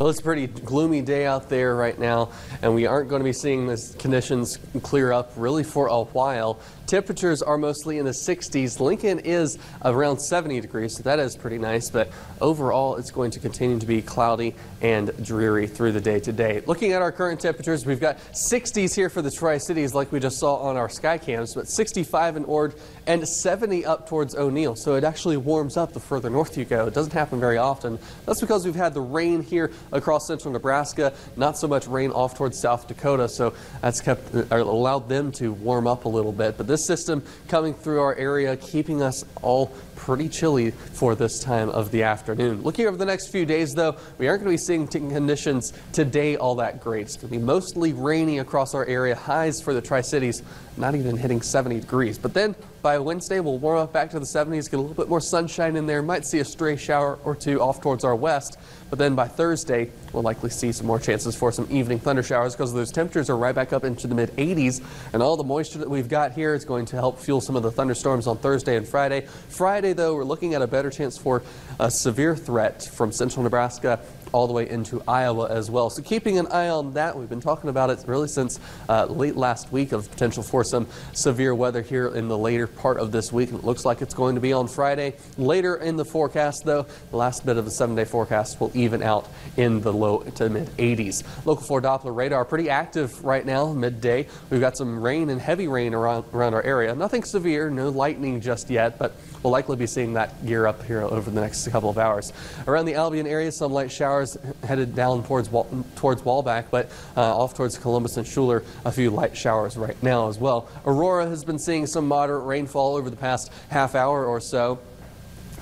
Well, it's a pretty gloomy day out there right now, and we aren't going to be seeing these conditions clear up really for a while. Temperatures are mostly in the 60s. Lincoln is around 70 degrees, so that is pretty nice, but overall it's going to continue to be cloudy and dreary through the day today. Looking at our current temperatures, we've got 60s here for the Tri-Cities like we just saw on our sky cams, but 65 in Ord and 70 up towards O'Neill. So it actually warms up the further north you go. It doesn't happen very often. That's because we've had the rain here across central Nebraska, not so much rain off towards South Dakota, so that's allowed them to warm up a little bit. But this system coming through our area, keeping us all pretty chilly for this time of the afternoon. Looking over the next few days, though, we aren't going to be seeing conditions today all that great. It's going to be mostly rainy across our area. Highs for the Tri-Cities not even hitting 70 degrees. But then by Wednesday, we'll warm up back to the 70s, get a little bit more sunshine in there. Might see a stray shower or two off towards our west. But then by Thursday, we'll likely see some more chances for some evening thunder showers because those temperatures are right back up into the mid 80s. And all the moisture that we've got here is going to help fuel some of the thunderstorms on Thursday and Friday. Friday, though, we're looking at a better chance for a severe threat from central Nebraska all the way into Iowa as well. So keeping an eye on that. We've been talking about it really since late last week of potential for some severe weather here in the later part of this week. And it looks like it's going to be on Friday. Later in the forecast, though, the last bit of the 7-day forecast will even out in the low to mid 80s. Local 4 Doppler radar pretty active right now, midday. We've got some rain and heavy rain around our area. Nothing severe, no lightning just yet, but we'll likely be seeing that gear up here over the next couple of hours. Around the Albion area, some light showers headed down towards Walbach, but off towards Columbus and Schuler, a few light showers right now as well. Aurora has been seeing some moderate rainfall over the past half hour or so.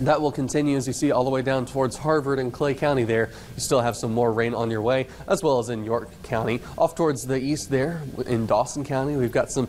That will continue as you see all the way down towards Harvard and Clay County there. You still have some more rain on your way, as well as in York County. Off towards the east there in Dawson County, we've got some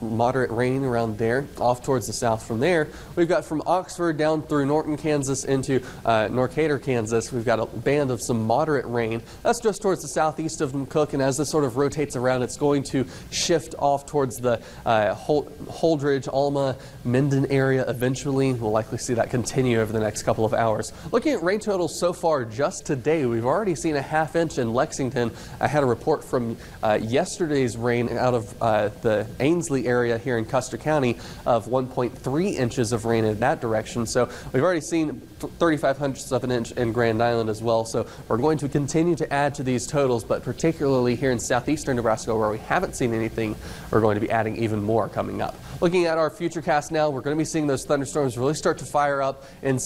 moderate rain around there. Off towards the south from there, we've got from Oxford down through Norton, Kansas into Norcatur, Kansas. We've got a band of some moderate rain. That's just towards the southeast of McCook, and as this sort of rotates around, it's going to shift off towards the Holdridge, Alma, Minden area eventually. We'll likely see that continue over the next couple of hours. Looking at rain totals so far just today, we've already seen a ½ inch in Lexington. I had a report from yesterday's rain out of the Ainsley area here in Custer County of 1.3 inches of rain in that direction. So we've already seen 0.35 of an inch in Grand Island as well. So we're going to continue to add to these totals, but particularly here in southeastern Nebraska where we haven't seen anything, we're going to be adding even more coming up. Looking at our futurecast now, we're going to be seeing those thunderstorms really start to fire up in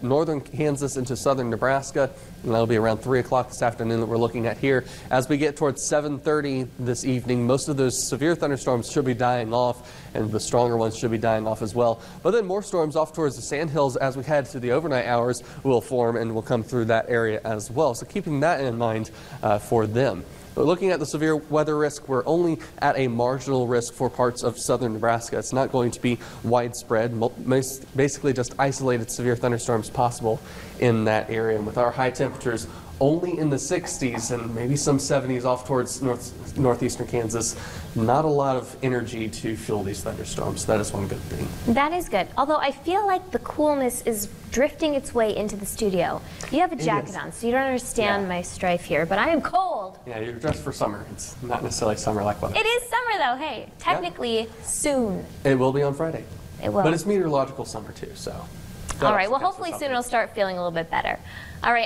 northern Kansas into southern Nebraska, and that'll be around 3 o'clock this afternoon that we're looking at here. As we get towards 7:30 this evening, most of those severe thunderstorms should be dying off, and the stronger ones should be dying off as well. But then more storms off towards the Sandhills as we head to the overnight hours will form and will come through that area as well. So keeping that in mind for them. But looking at the severe weather risk, we're only at a marginal risk for parts of southern Nebraska. It's not going to be widespread, basically just isolated severe thunderstorms possible in that area. And with our high temperatures only in the 60s and maybe some 70s off towards northeastern Kansas, not a lot of energy to fuel these thunderstorms. So that is one good thing. That is good. Although I feel like the coolness is drifting its way into the studio. You have a jacket on, so you don't understand my strife here, but I am cold. Yeah, you're dressed for summer. It's not necessarily summer-like weather. It is summer, though. Hey, technically soon. It will be on Friday. It will. But it's meteorological summer, too, so. All right, well, hopefully soon it'll start feeling a little bit better. All right.